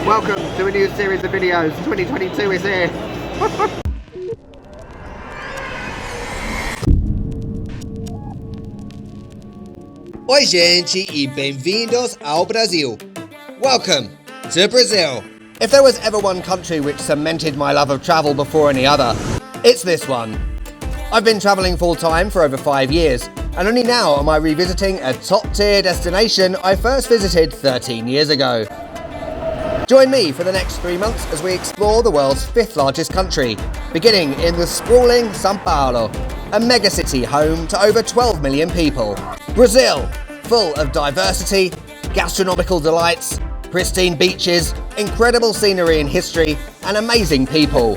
Welcome to a new series of videos. 2022 is here. Oi gente e bem-vindos ao Brasil. Welcome to Brazil. If there was ever one country which cemented my love of travel before any other, it's this one. I've been travelling full time for over 5 years, and only now am I revisiting a top tier destination I first visited 13 years ago. Join me for the next 3 months as we explore the world's 5th largest country, beginning in the sprawling São Paulo, a megacity home to over 12 million people. Brazil, full of diversity, gastronomical delights, pristine beaches, incredible scenery and history, and amazing people.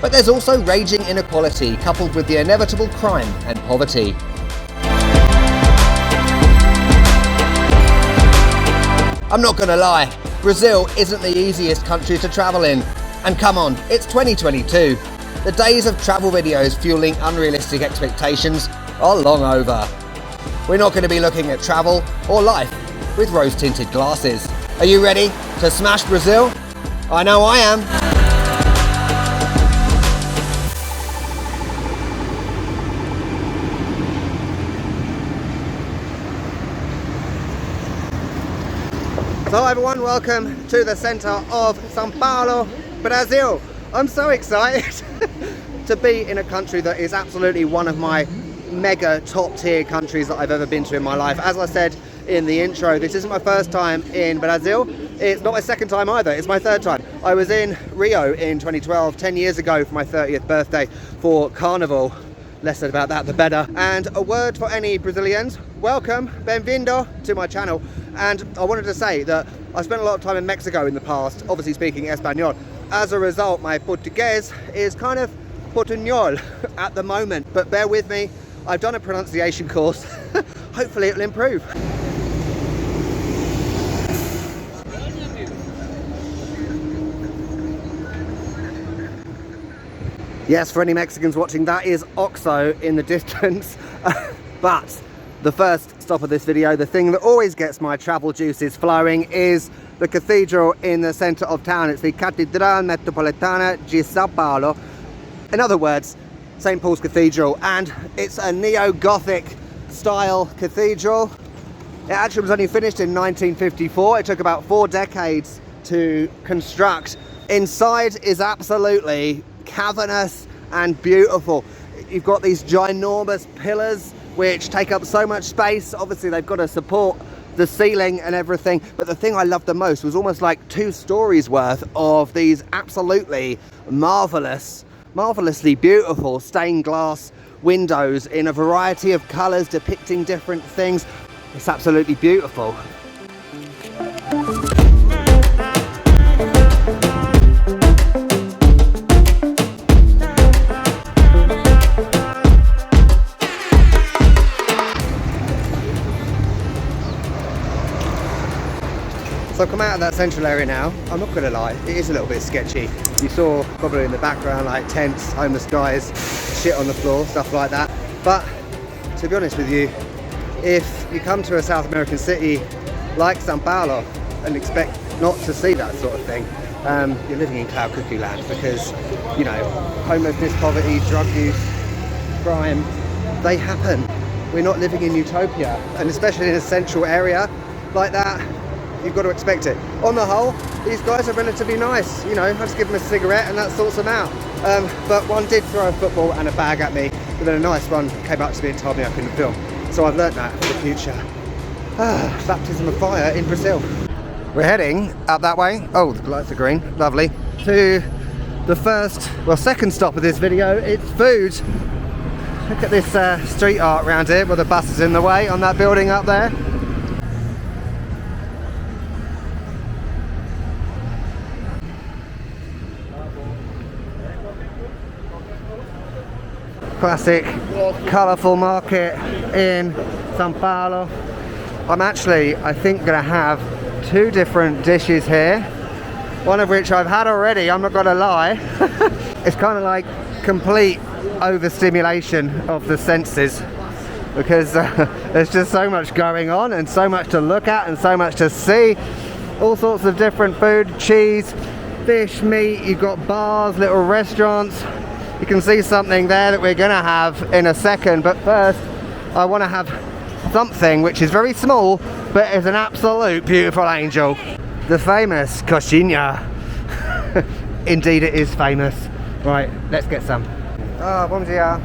But there's also raging inequality coupled with the inevitable crime and poverty. I'm not gonna lie, Brazil isn't the easiest country to travel in. And come on, it's 2022. The days of travel videos fueling unrealistic expectations are long over. We're not going to be looking at travel or life with rose-tinted glasses. Are you ready to smash Brazil? I know I am. So everyone, welcome to the centre of São Paulo, Brazil. I'm so excited to be in a country that is absolutely one of my mega top tier countries that I've ever been to in my life. As I said in the intro, this isn't my first time in Brazil. It's not my second time either, it's my third time. I was in Rio in 2012, 10 years ago for my 30th birthday for Carnival. Less said about that, the better. And a word for any Brazilians, welcome, bem-vindo to my channel. And I wanted to say that I spent a lot of time in Mexico in the past, obviously speaking Espanol. As a result, my Portuguese is kind of portuñol at the moment, but bear with me, I've done a pronunciation course. Hopefully it'll improve. Yes, for any Mexicans watching, that is Oxo in the distance. But the first stop of this video, the thing that always gets my travel juices flowing, is the cathedral in the centre of town. It's the Catedral Metropolitana de São Paulo. In other words, St. Paul's Cathedral, and it's a neo-Gothic style cathedral. It actually was only finished in 1954. It took about 4 decades to construct. Inside is absolutely cavernous and beautiful. You've got these ginormous pillars which take up so much space. Obviously they've got to support the ceiling and everything, but the thing I loved the most was almost like 2 stories worth of these absolutely marvelously beautiful stained glass windows in a variety of colours depicting different things. It's absolutely beautiful. So I've come out of that central area now. I'm not going to lie, it is a little bit sketchy. You saw probably in the background like tents, homeless guys, shit on the floor, stuff like that. But to be honest with you, if you come to a South American city like São Paulo and expect not to see that sort of thing, you're living in cloud cuckoo land, because, you know, homelessness, poverty, drug use, crime, they happen. We're not living in utopia, and especially in a central area like that, you've got to expect it. On the whole, these guys are relatively nice. You know, I just give them a cigarette and that sorts them out. But one did throw a football and a bag at me, but then a nice one came up to me and told me I couldn't film. So I've learnt that for the future. Baptism of fire in Brazil. We're heading up that way. Oh, the lights are green, lovely. To the second stop of this video. It's food. Look at this street art around here, where the bus is in the way on that building up there. Classic colourful market in São Paulo. I'm actually, I think, gonna have 2 different dishes here. one of which I've had already, I'm not gonna lie. It's kind of like complete overstimulation of the senses, because there's just so much going on and so much to look at and so much to see. All sorts of different food, cheese, fish, meat, you've got bars, little restaurants. You can see something there that we're gonna have in a second, but first I want to have something which is very small but is an absolute beautiful angel. The famous coxinha. Indeed it is famous. Right, let's get some. Bom dia.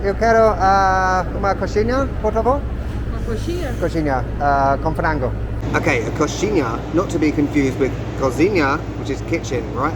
Eu quero uma coxinha, por favor. Uma coxinha? Coxinha, com frango. Okay, a coxinha, not to be confused with cozinha, which is kitchen, right?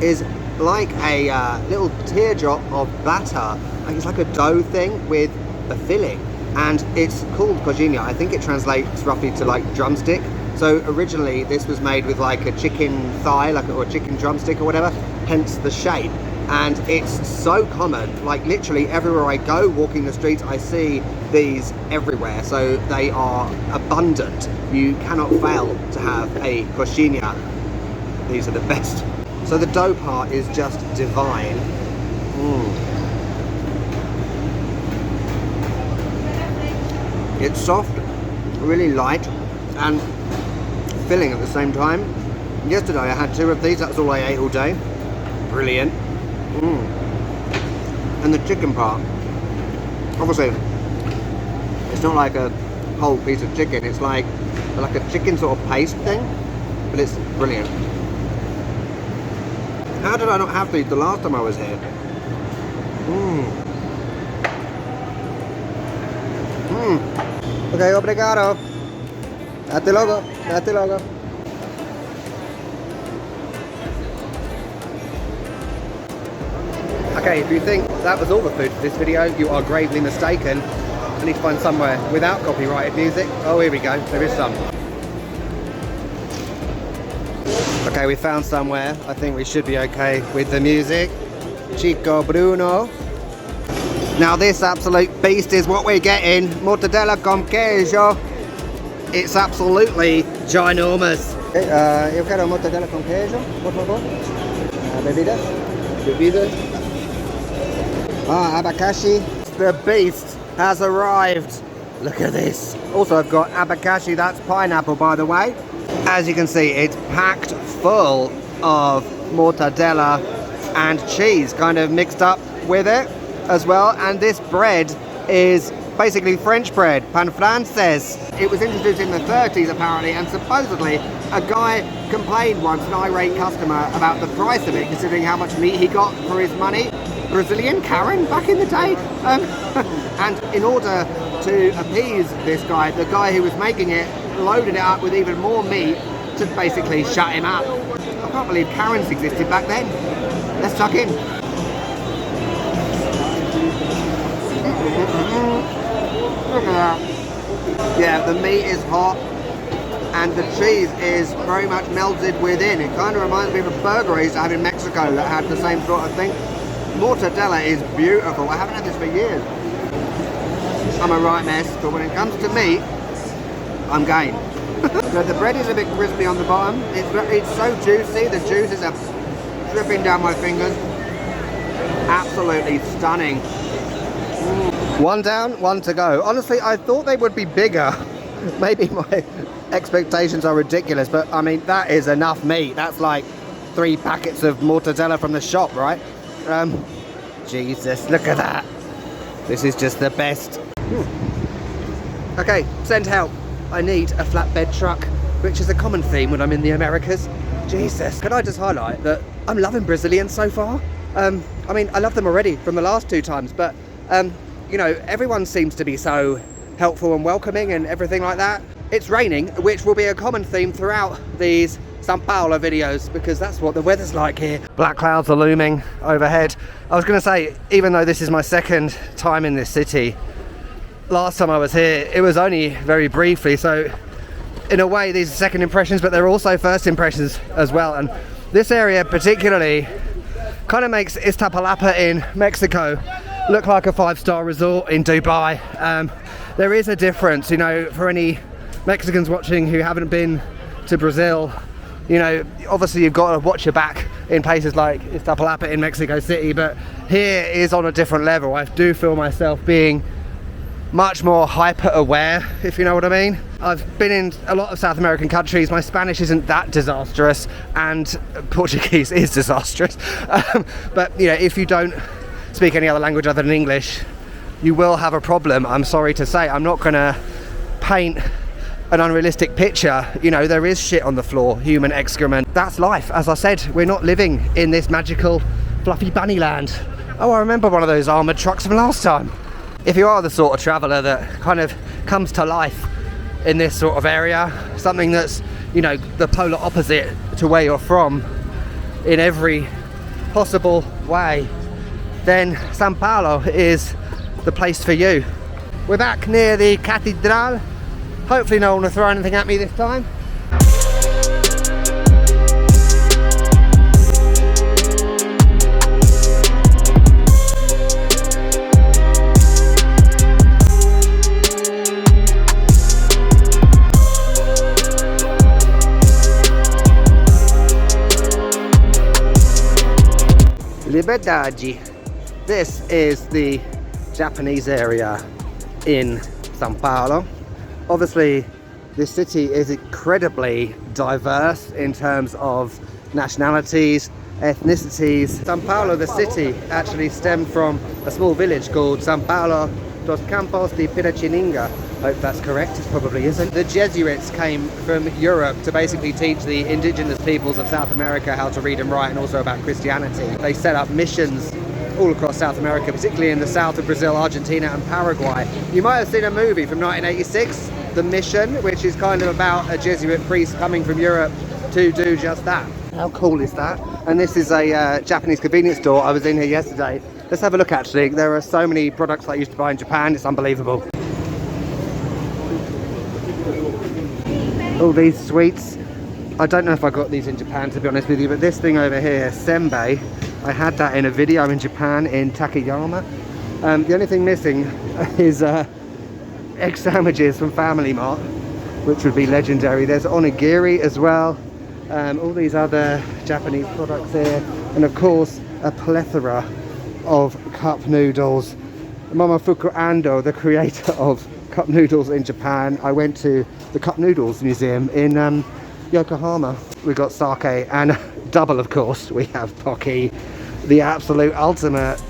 Is like a little teardrop of batter. Like it's like a dough thing with a filling, and it's called coxinha. I think it translates roughly to like drumstick. So originally this was made with like a chicken thigh, or a chicken drumstick or whatever, hence the shape. And it's so common, like literally everywhere I go, walking the streets, I see these everywhere. So they are abundant. You cannot fail to have a coxinha. These are the best. So the dough part is just divine. It's soft, really light, and filling at the same time. Yesterday I had 2 of these, that's all I ate all day. Brilliant. And the chicken part, obviously it's not like a whole piece of chicken, it's like a chicken sort of paste thing, but it's brilliant. How did I not have these the last time I was here? Okay, obrigado. Hasta luego. Hasta luego. Okay, if you think that was all the food for this video, you are gravely mistaken. I need to find somewhere without copyrighted music. Oh, here we go. There is some. Okay, we found somewhere. I think we should be okay with the music. Chico Bruno. Now this absolute beast is what we're getting. Mortadella con queso. It's absolutely ginormous. Eu quero mortadella con queso, por favor. Bebidas? Bebidas. Abacaxi. The beast has arrived. Look at this. Also, I've got abacaxi, that's pineapple, by the way. As you can see, it's packed full of mortadella and cheese, kind of mixed up with it as well. And this bread is basically French bread, pan francés. It was introduced in the 30s apparently, and supposedly a guy complained once, an irate customer, about the price of it, considering how much meat he got for his money. Brazilian Karen back in the day. And in order to appease this guy, the guy who was making it loaded it up with even more meat to basically shut him up. I can't believe Karens existed back then. Let's tuck in. Look at that. Yeah, the meat is hot and the cheese is very much melted within. It kind of reminds me of a burger I used to have in Mexico that had the same sort of thing. Mortadella is beautiful. I haven't had this for years. I'm a right mess, but when it comes to meat, I'm game. So the bread is a bit crispy on the bottom. It's so juicy. The juices are dripping down my fingers. Absolutely stunning. One down, one to go. Honestly, I thought they would be bigger. Maybe my expectations are ridiculous, but I mean, that is enough meat. That's like 3 packets of mortadella from the shop, right? Jesus, look at that. This is just the best. Okay, send help. I need a flatbed truck, which is a common theme when I'm in the Americas. Jesus. Can I just highlight that I'm loving Brazilians so far? I mean, I love them already from the last 2 times, but you know, everyone seems to be so helpful and welcoming and everything like that. It's raining, which will be a common theme throughout these São Paulo videos, because that's what the weather's like here. Black clouds are looming overhead. I was going to say, even though this is my 2nd time in this city, last time I was here, it was only very briefly, so in a way these are second impressions, but they're also first impressions as well. And this area particularly kind of makes Iztapalapa in Mexico look like a 5-star resort in Dubai. There is a difference, you know, for any Mexicans watching who haven't been to Brazil You know, obviously you've got to watch your back in places like Iztapalapa in Mexico City, but here is on a different level. I do feel myself being much more hyper aware, if you know what I mean. I've been in a lot of South American countries. My Spanish isn't that disastrous, and Portuguese is disastrous. But you know, if you don't speak any other language other than English, you will have a problem. I'm sorry to say. I'm not gonna paint an unrealistic picture. You know, there is shit on the floor, human excrement. That's life. As I said, we're not living in this magical fluffy bunny land. Oh, I remember one of those armoured trucks from last time. If you are the sort of traveller that kind of comes to life in this sort of area, something that's, you know, the polar opposite to where you're from in every possible way, then São Paulo is the place for you. We're back near the Catedral. Hopefully no one will throw anything at me this time. Liberdade. This is the Japanese area in São Paulo. Obviously, this city is incredibly diverse in terms of nationalities, ethnicities. São Paulo, the city, actually stemmed from a small village called São Paulo dos Campos de Piratininga. Hope that's correct, it probably isn't. The Jesuits came from Europe to basically teach the indigenous peoples of South America how to read and write, and also about Christianity. They set up missions all across South America, particularly in the south of Brazil, Argentina and Paraguay. You might have seen a movie from 1986, The Mission, which is kind of about a Jesuit priest coming from Europe to do just that. How cool is that? And this is a Japanese convenience store. I was in here yesterday. Let's have a look actually. There are so many products I used to buy in Japan, it's unbelievable. All these sweets. I don't know if I got these in Japan, to be honest with you, but this thing over here, senbei, I had that in a video in Japan in Takayama. The only thing missing is egg sandwiches from Family Mart, which would be legendary. There's onigiri as well. All these other Japanese products here, and of course a plethora of cup noodles. Momofuku Ando, the creator of cup noodles in Japan. I went to the Cup Noodles Museum in Yokohama. We got sake, and double of course we have Pocky, the absolute ultimate.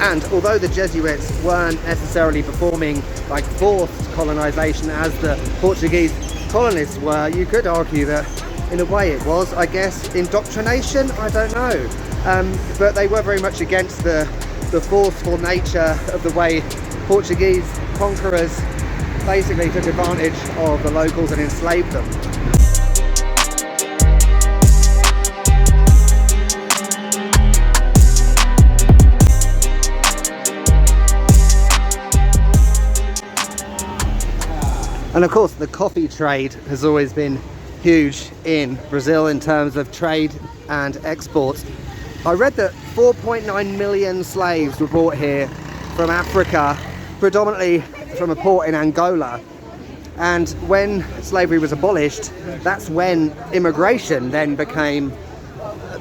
And although the Jesuits weren't necessarily performing like forced colonization as the Portuguese colonists were, you could argue that in a way it was, I guess, indoctrination, I don't know. But they were very much against the forceful nature of the way Portuguese conquerors basically took advantage of the locals and enslaved them. And of course the coffee trade has always been huge in Brazil in terms of trade and exports. I read that 4.9 million slaves were brought here from Africa, predominantly from a port in Angola. And when slavery was abolished, that's when immigration then became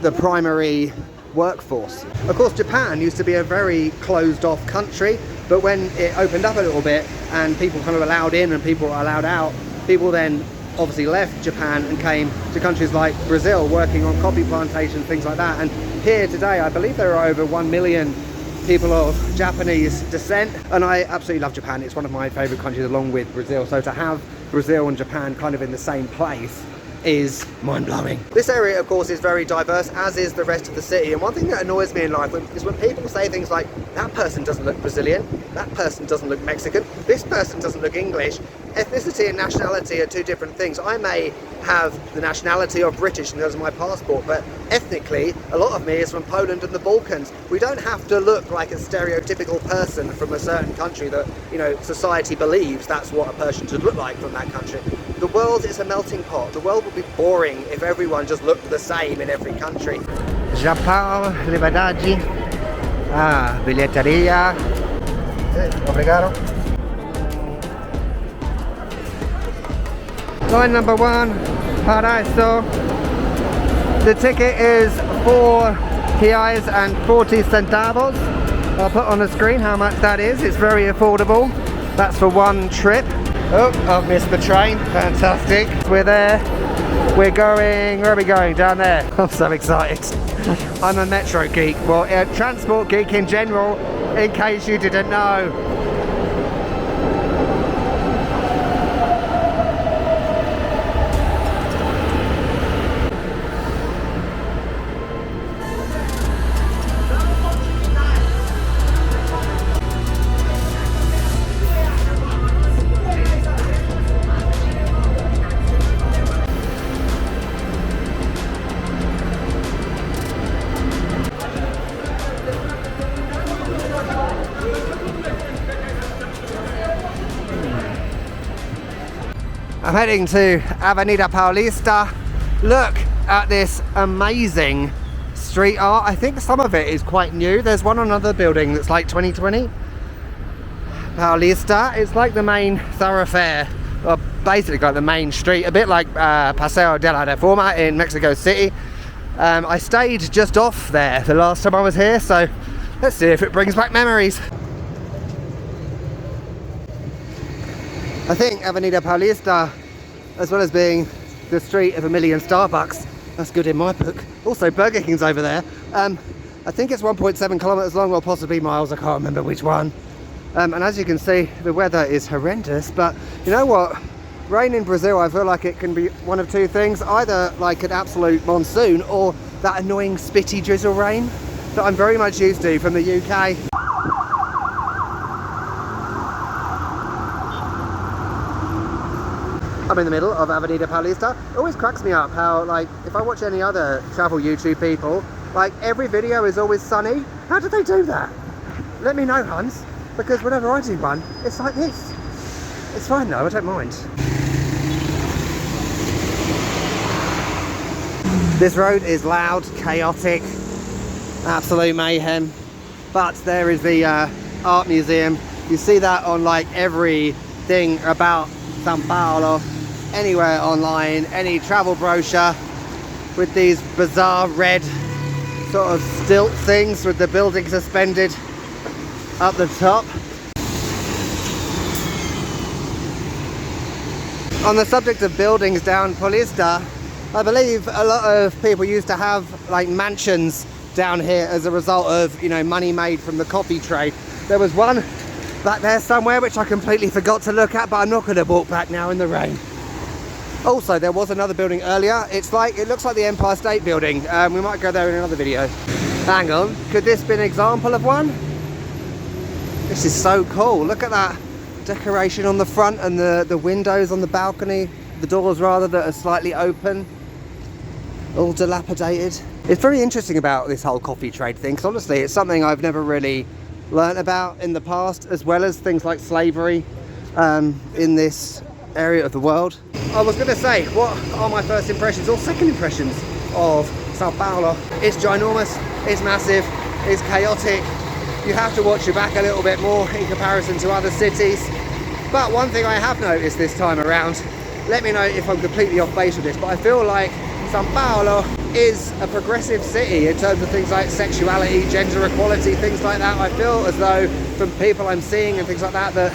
the primary workforce. Of course, Japan used to be a very closed off country, but when it opened up a little bit and people kind of allowed in and people were allowed out, people then obviously left Japan and came to countries like Brazil, working on coffee plantations, things like that. And here today, I believe there are over 1 million people of Japanese descent, and I absolutely love Japan. It's one of my favorite countries along with Brazil, so to have Brazil and Japan kind of in the same place is mind-blowing. This area of course is very diverse, as is the rest of the city, and one thing that annoys me in life is when people say things like, that person doesn't look Brazilian, that person doesn't look Mexican, this person doesn't look English. Ethnicity and nationality are two different things. I may have the nationality of British and those are my passport, but ethnically a lot of me is from Poland and the Balkans. We don't have to look like a stereotypical person from a certain country that, you know, society believes that's what a person should look like from that country. The world is a melting pot. The world would be boring if everyone just looked the same in every country. Japão, Liberdade, bilheteria. Obrigado. Line number 1, Paraiso. The ticket is 4 reais and 40 centavos. I'll put on the screen how much that is. It's very affordable. That's for one trip. Oh, I've missed the train. Fantastic. We're there. We're going, where are we going? Down there. I'm so excited. I'm a metro geek. Well, a transport geek in general, in case you didn't know. I'm heading to Avenida Paulista. Look at this amazing street art. I think some of it is quite new. There's one on another building that's like 2020. Paulista, it's like the main thoroughfare, or basically like the main street, a bit like Paseo de la Reforma in Mexico City. I stayed just off there the last time I was here, so let's see if it brings back memories. I think Avenida Paulista, as well as being the street of a million Starbucks, that's good in my book. Also, Burger King's over there. I think it's 1.7 kilometers long, or possibly miles, I can't remember which one. And as you can see, the weather is horrendous, but you know what? Rain in Brazil, I feel like it can be one of two things, either like an absolute monsoon or that annoying spitty drizzle rain that I'm very much used to from the UK. I'm in the middle of Avenida Paulista. It always cracks me up how, like, if I watch any other travel YouTube people, like, every video is always sunny. How do they do that? Let me know, Hans, because whenever I do one, it's like this. It's fine though, I don't mind. This road is loud, chaotic, absolute mayhem, but there is the art museum. You see that on like everything about Sao Paulo, anywhere online, any travel brochure with these bizarre red sort of stilt things with the building suspended up the top. On the subject of buildings down Paulista, I believe a lot of people used to have like mansions down here as a result of, you know, money made from the coffee trade. There was one back there somewhere which I completely forgot to look at, but I'm not going to walk back now in the rain. Also, there was another building earlier. It looks like the Empire State Building. We might go there in another video. Hang on, could this be an example of one? This is so cool. Look at that decoration on the front and the windows on the balcony, the doors rather, that are slightly open, all dilapidated. It's very interesting about this whole coffee trade thing, because honestly it's something I've never really learnt about in the past, as well as things like slavery in this area of the world. I was going to say, what are my first impressions or second impressions of Sao Paulo? It's ginormous, it's massive, it's chaotic. You have to watch your back a little bit more in comparison to other cities. But one thing I have noticed this time around, let me know if I'm completely off base with this, but I feel like Sao Paulo is a progressive city in terms of things like sexuality, gender equality, things like that. I feel as though from people I'm seeing and things like that, that,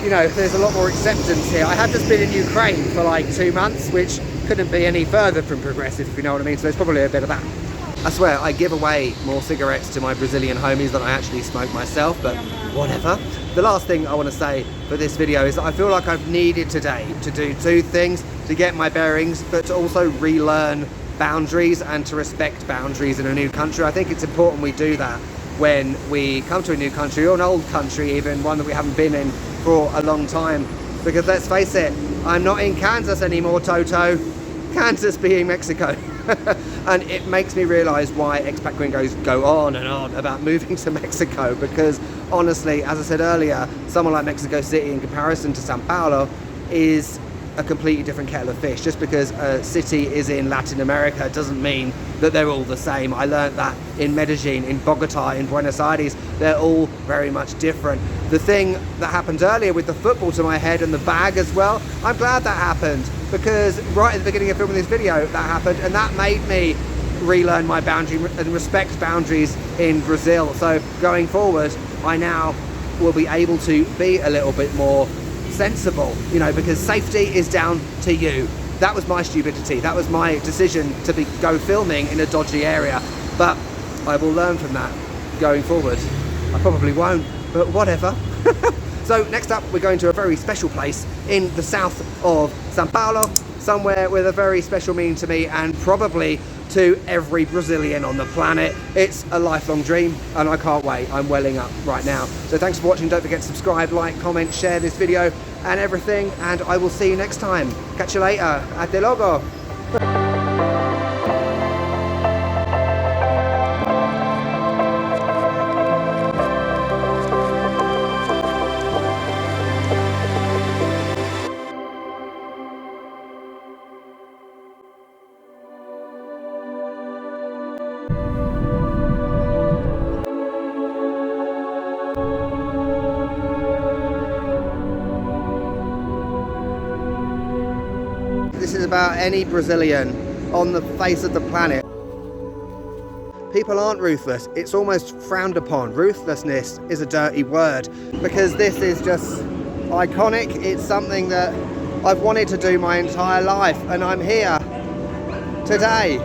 you know, there's a lot more acceptance here. I have just been in Ukraine for like 2 months, which couldn't be any further from progressive, if you know what I mean. So there's probably a bit of that. I swear, I give away more cigarettes to my Brazilian homies than I actually smoke myself, but whatever. The last thing I want to say for this video is that I feel like I've needed today to do 2 things: to get my bearings, but to also relearn boundaries and to respect boundaries in a new country. I think it's important we do that when we come to a new country, or an old country even, one that we haven't been in for a long time. Because let's face it, I'm not in Kansas anymore, Toto. Kansas being Mexico. And it makes me realise why expat gringos go on and on about moving to Mexico, because honestly, as I said earlier, someone like Mexico City in comparison to Sao Paulo is a completely different kettle of fish. Just because a city is in Latin America doesn't mean that they're all the same. I learned that in Medellin, in Bogota, in Buenos Aires, they're all very much different. The thing that happened earlier with the football to my head and the bag as well, I'm glad that happened, because right at the beginning of filming this video that happened, and that made me relearn my boundary and respect boundaries in Brazil. So going forward, I now will be able to be a little bit more sensible, you know, because safety is down to you. That was my stupidity. That was my decision to go filming in a dodgy area. But I will learn from that going forward. I probably won't, but whatever. So next up, we're going to a very special place in the south of São Paulo, somewhere with a very special meaning to me and probably to every Brazilian on the planet. It's a lifelong dream and I can't wait. I'm welling up right now. So thanks for watching. Don't forget to subscribe, like, comment, share this video and everything, and I will see you next time. Catch you later. Até logo. This is about any Brazilian on the face of the planet. People aren't ruthless. It's almost frowned upon. Ruthlessness is a dirty word because this is just iconic. It's something that I've wanted to do my entire life and I'm here today.